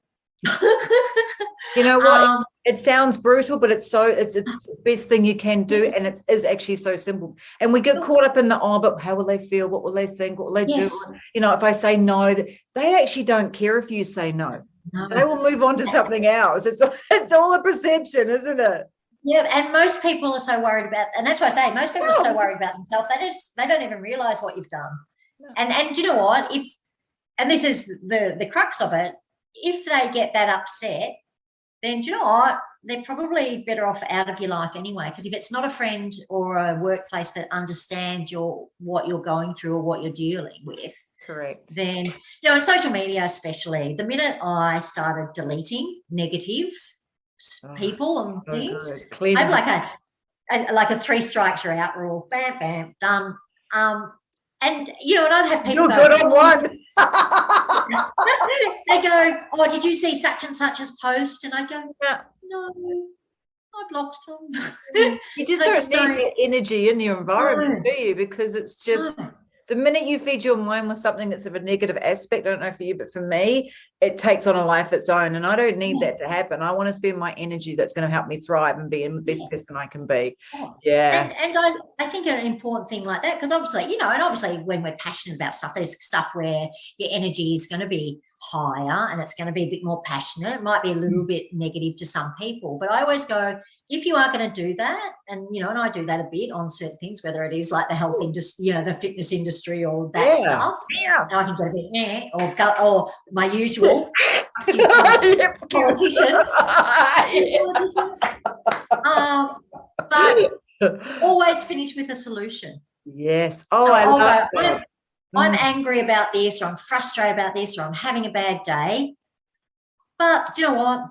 [SPEAKER 2] You know what? It sounds brutal, but it's the best thing you can do, and it is actually so simple. And we get caught up in but how will they feel? What will they think? What will they do? If I say no, they actually don't care if you say no. They will move on to something else. It's all a perception, isn't it?
[SPEAKER 3] Yeah, and most people are so worried about, and that's why I say most people are so worried about themselves. They don't even realise what you've done. No. And do you know what? And this is the crux of it. If they get that upset, then do you know what? They're probably better off out of your life anyway. Because if it's not a friend or a workplace that understand what you're going through or what you're dealing with,
[SPEAKER 2] correct.
[SPEAKER 3] Then in social media especially, the minute I started deleting negative people and things, I have like a 3 strikes you're out rule. Bam, bam, done. And and I'd have people
[SPEAKER 2] You're good on one.
[SPEAKER 3] They go, "Oh, did you see such and such's post?" And I go, "No, I blocked them."
[SPEAKER 2] You just don't need that energy in your environment, do you? Because it's just the minute you feed your mind with something that's of a negative aspect, I don't know for you, but for me, it takes on a life of its own. And I don't need that to happen. I want to spend my energy that's going to help me thrive and be the best person I can be. Yeah.
[SPEAKER 3] And I think an important thing like that, because obviously, and obviously when we're passionate about stuff, there's stuff where your energy is going to be higher and it's going to be a bit more passionate. It might be a little bit negative to some people, but I always go, if you are going to do that, and and I do that a bit on certain things, whether it is like the health industry, the fitness industry or that stuff, and I can get a bit or my usual politicians. But always finish with a solution.
[SPEAKER 2] Yes. I love that.
[SPEAKER 3] I'm angry about this, or I'm frustrated about this, or I'm having a bad day. But do you know what?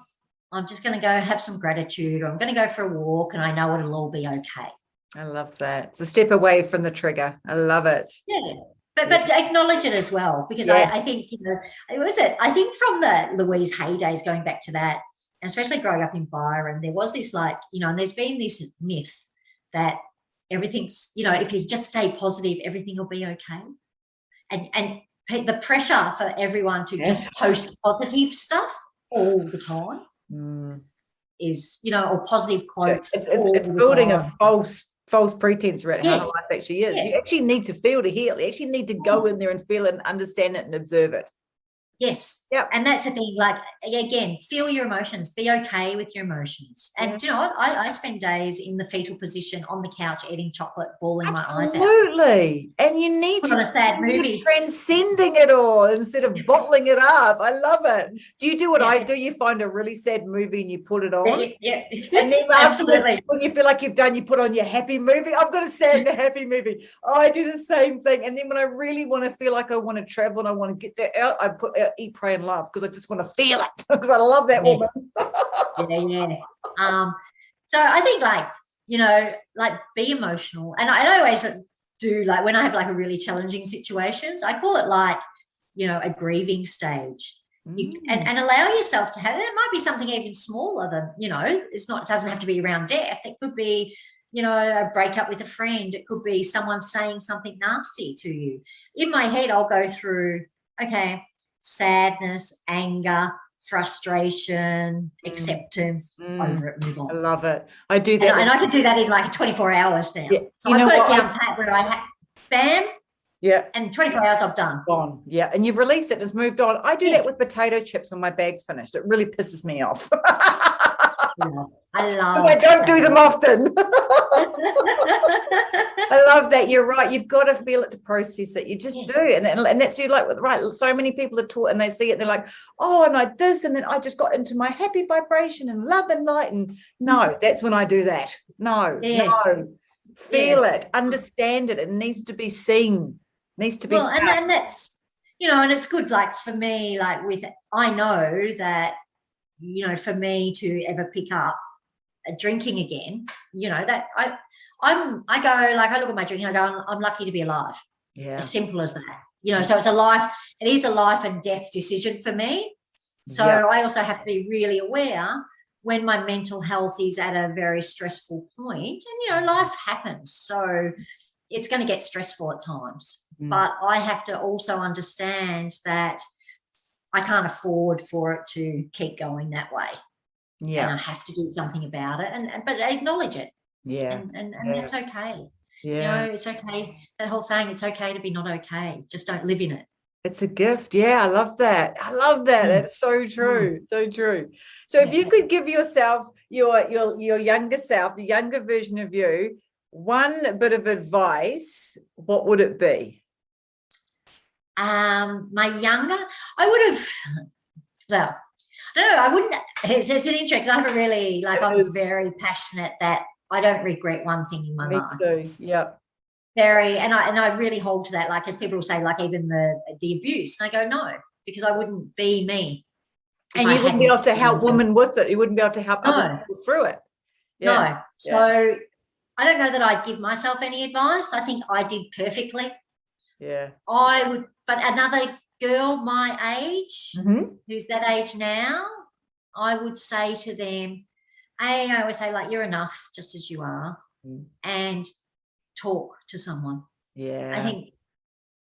[SPEAKER 3] I'm just going to go have some gratitude, or I'm going to go for a walk, and I know it'll all be okay.
[SPEAKER 2] I love that. It's a step away from the trigger. I love it.
[SPEAKER 3] Yeah. But acknowledge it as well, because I think, I think from the Louise Hay days, going back to that, and especially growing up in Byron, there was this and there's been this myth that everything's, if you just stay positive, everything will be okay. And the pressure for everyone to just post positive stuff all the time is, or positive quotes.
[SPEAKER 2] It's building a false pretense around how life actually is. You actually need to feel to heal. You actually need to go in there and feel it and understand it and observe it.
[SPEAKER 3] Yes. Yep. And that's the thing, again, feel your emotions, be okay with your emotions. And do you know what? I spend days in the fetal position on the couch eating chocolate, bawling my eyes out.
[SPEAKER 2] Absolutely. And you need
[SPEAKER 3] to. On a sad movie.
[SPEAKER 2] Transcending it all instead of bottling it up. I love it. Do you do what I do? You find a really sad movie and you put it on?
[SPEAKER 3] Yeah.
[SPEAKER 2] And then absolutely, when you feel like you've done, you put on your happy movie. I've got a sad and a happy movie. I do the same thing. And then when I really want to feel like I want to travel and I want to get that out, I put out Eat, Pray and Love, because I just want to feel it, because I love that woman.
[SPEAKER 3] So I think be emotional. And I always do, when I have a really challenging situations, I call it a grieving stage. And allow yourself to have it. It might be something even smaller than, it doesn't have to be around death. It could be, a breakup with a friend. It could be someone saying something nasty to you. In my head, I'll go through, sadness, anger, frustration, acceptance, over it, move on.
[SPEAKER 2] I love it. I do that.
[SPEAKER 3] And I can do that in 24 hours now. Yeah. So I've got it down pat where bam. Yeah. And 24 hours I've done.
[SPEAKER 2] Gone. Yeah. And you've released it and it's moved on. I do that with potato chips when my bag's finished. It really pisses me off.
[SPEAKER 3] I love
[SPEAKER 2] I don't do them often. I love that. You're right. You've got to feel it to process it. You just do. And that's you right. So many people are taught and they see it. They're like, oh, I'm like this. And then I just got into my happy vibration and love and light. And no, that's when I do that. No. Feel it. Understand it. It needs to be seen. Needs to be.
[SPEAKER 3] Well, and that's, and it's good. For me, I know that, for me to ever pick up drinking again, that I look at my drinking, I go, I'm lucky to be alive.
[SPEAKER 2] Yeah.
[SPEAKER 3] As simple as that. So it is a life and death decision for me. So I also have to be really aware when my mental health is at a very stressful point, and life happens. So it's going to get stressful at times. But I have to also understand that I can't afford for it to keep going that way. Yeah. And I have to do something about it, but acknowledge it.
[SPEAKER 2] Yeah.
[SPEAKER 3] And that's okay.
[SPEAKER 2] Yeah.
[SPEAKER 3] It's okay. That whole saying, it's okay to be not okay. Just don't live in it.
[SPEAKER 2] It's a gift. Yeah, I love that. That's so true. So true. So if you could give yourself, your younger self, the younger version of you, one bit of advice, what would it be?
[SPEAKER 3] My younger, I would have, well, I don't know, I wouldn't, it's an interesting, I have a really, I'm very passionate that I don't regret one thing in my life.
[SPEAKER 2] Me too, yeah.
[SPEAKER 3] Very, and I really hold to that, as people will say, even the abuse, and I go, no, because I wouldn't be me.
[SPEAKER 2] And you wouldn't be able to help women with it. You wouldn't be able to help other people through it. Yeah.
[SPEAKER 3] No. So I don't know that I'd give myself any advice. I think I did perfectly.
[SPEAKER 2] Yeah.
[SPEAKER 3] I would, but another girl my age, who's that age now, I would say to them, I always say, you're enough just as you are, and talk to someone.
[SPEAKER 2] Yeah.
[SPEAKER 3] I think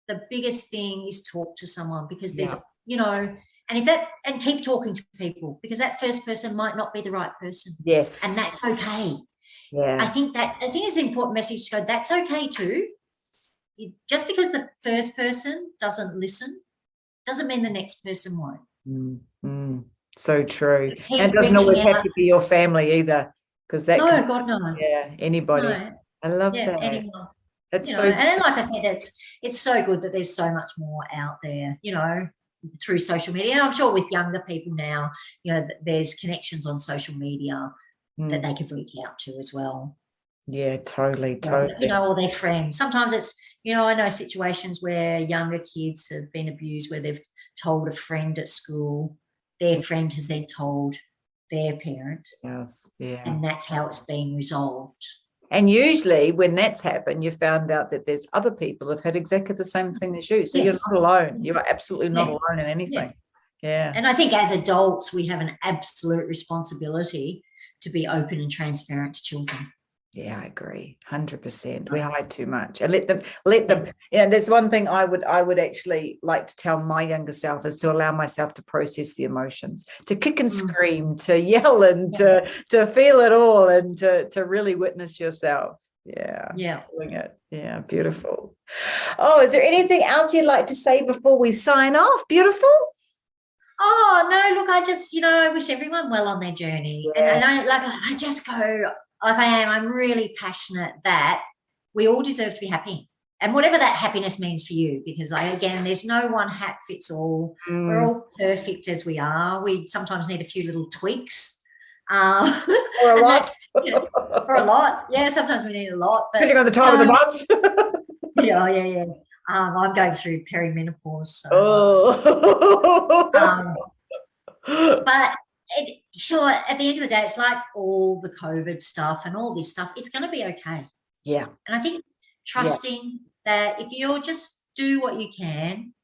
[SPEAKER 3] the biggest thing is talk to someone, because there's, and keep talking to people, because that first person might not be the right person.
[SPEAKER 2] Yes.
[SPEAKER 3] And that's okay.
[SPEAKER 2] Yeah.
[SPEAKER 3] I think it's an important message to go, that's okay too. Just because the first person doesn't listen doesn't mean the next person won't.
[SPEAKER 2] So true. And it doesn't always have to be your family either, because that
[SPEAKER 3] God, no.
[SPEAKER 2] Yeah, anybody. No. I love that.
[SPEAKER 3] Anyone.
[SPEAKER 2] It's
[SPEAKER 3] and like I said, it's so good that there's so much more out there, through social media. And I'm sure with younger people now, there's connections on social media that they can reach out to as well.
[SPEAKER 2] Yeah, totally.
[SPEAKER 3] Or their friends. Sometimes it's, I know situations where younger kids have been abused, where they've told a friend at school, their friend has then told their parent.
[SPEAKER 2] Yes, yeah.
[SPEAKER 3] And that's how it's been resolved.
[SPEAKER 2] And usually when that's happened, you found out that there's other people who've had exactly the same thing as you. So you're not alone. You are absolutely not alone in anything. Yeah. And
[SPEAKER 3] I think as adults, we have an absolute responsibility to be open and transparent to children.
[SPEAKER 2] Yeah, I agree. 100%. We hide too much, and let them. There's one thing I would actually like to tell my younger self, is to allow myself to process the emotions, to kick and scream, to yell, and to feel it all, and to really witness yourself. Yeah. Doing it. Yeah. Beautiful. Oh, is there anything else you'd like to say before we sign off? Beautiful.
[SPEAKER 3] Oh no, look, I just, I wish everyone well on their journey. And I just go, I'm really passionate that we all deserve to be happy, and whatever that happiness means for you, because again, there's no one hat fits all. We're all perfect as we are. We sometimes need a few little tweaks.
[SPEAKER 2] Or a lot.
[SPEAKER 3] Or a lot. Yeah, sometimes we need a lot. But,
[SPEAKER 2] depending on the time of the month.
[SPEAKER 3] Yeah. I'm going through perimenopause. So, but sure, at the end of the day, it's like all the COVID stuff and all this stuff, it's going to be okay.
[SPEAKER 2] Yeah.
[SPEAKER 3] And I think trusting that if you'll just do what you can,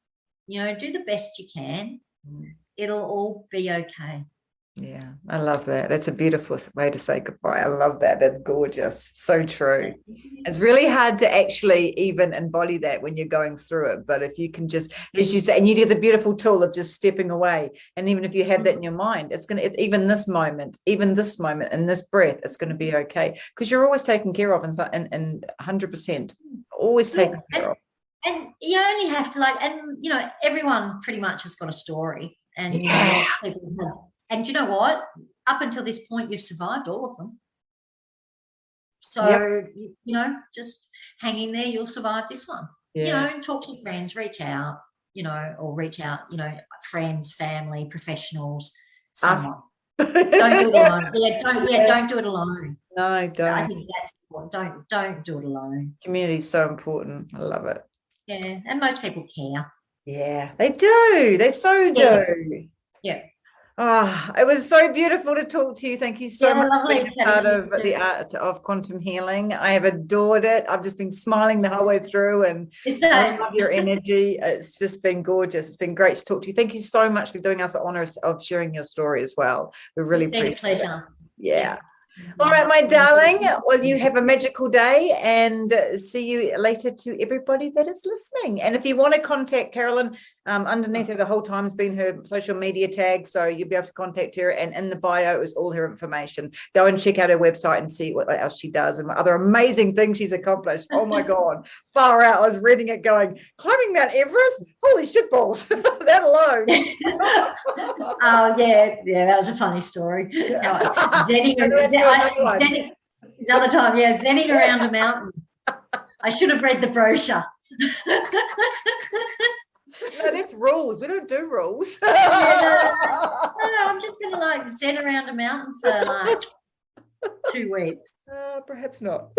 [SPEAKER 3] do the best you can, it'll all be okay.
[SPEAKER 2] Yeah, I love that. That's a beautiful way to say goodbye. I love that. That's gorgeous. So true. It's really hard to actually even embody that when you're going through it. But if you can just, as you say, and you do the beautiful tool of just stepping away. And even if you have that in your mind, it's going to, even this moment, and this breath, it's going to be okay. Because you're always taken care of, and 100%, always taken care of.
[SPEAKER 3] And you only have to everyone pretty much has got a story. And, people have. And you know what? Up until this point, you've survived all of them. So, just hang in there. You'll survive this one.
[SPEAKER 2] Yeah.
[SPEAKER 3] Talk to your friends, reach out, friends, family, professionals, someone. Don't do it alone. Don't do it alone.
[SPEAKER 2] No, don't.
[SPEAKER 3] I think that's important. Don't do it alone.
[SPEAKER 2] Community is so important. I love it.
[SPEAKER 3] Yeah, and most people care.
[SPEAKER 2] Yeah, they do. They so do.
[SPEAKER 3] Yeah.
[SPEAKER 2] Oh, it was so beautiful to talk to you. Thank you so much for
[SPEAKER 3] lovely
[SPEAKER 2] being part of the art of quantum healing. I have adored it. I've just been smiling the whole way through, and I love your energy. It's just been gorgeous. It's been great to talk to you. Thank you so much for doing us the honor of sharing your story as well. We really appreciate it.
[SPEAKER 3] Pleasure.
[SPEAKER 2] Yeah. All right, my darling. Well, you have a magical day, and see you later to everybody that is listening. And if you want to contact Caroline, underneath her the whole time's been her social media tag, so you'll be able to contact her. And in the bio is all her information. Go and check out her website and see what else she does and what other amazing things she's accomplished. Oh my God, far out! I was reading it, going climbing Mount Everest. Holy shit balls! That alone.
[SPEAKER 3] Oh yeah, that was a funny story. Another time, zenning around a mountain. I should have read the brochure.
[SPEAKER 2] No, that's rules. We don't do rules.
[SPEAKER 3] No, I'm just going to zen around a mountain for 2 weeks.
[SPEAKER 2] Perhaps not.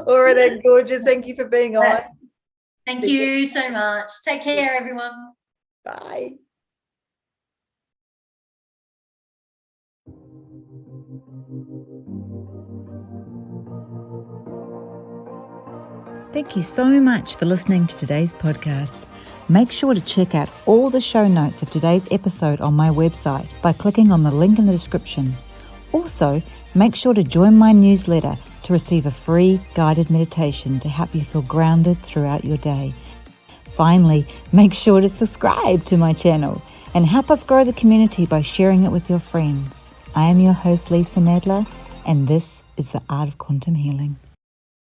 [SPEAKER 2] All right, then, gorgeous. Thank you for being on.
[SPEAKER 3] Thank you so much. Take care, everyone.
[SPEAKER 2] Bye.
[SPEAKER 1] Thank you so much for listening to today's podcast. Make sure to check out all the show notes of today's episode on my website by clicking on the link in the description. Also, make sure to join my newsletter to receive a free guided meditation to help you feel grounded throughout your day. Finally, make sure to subscribe to my channel and help us grow the community by sharing it with your friends. I am your host, Leisa Nadler, and this is the Art of Quantum Healing.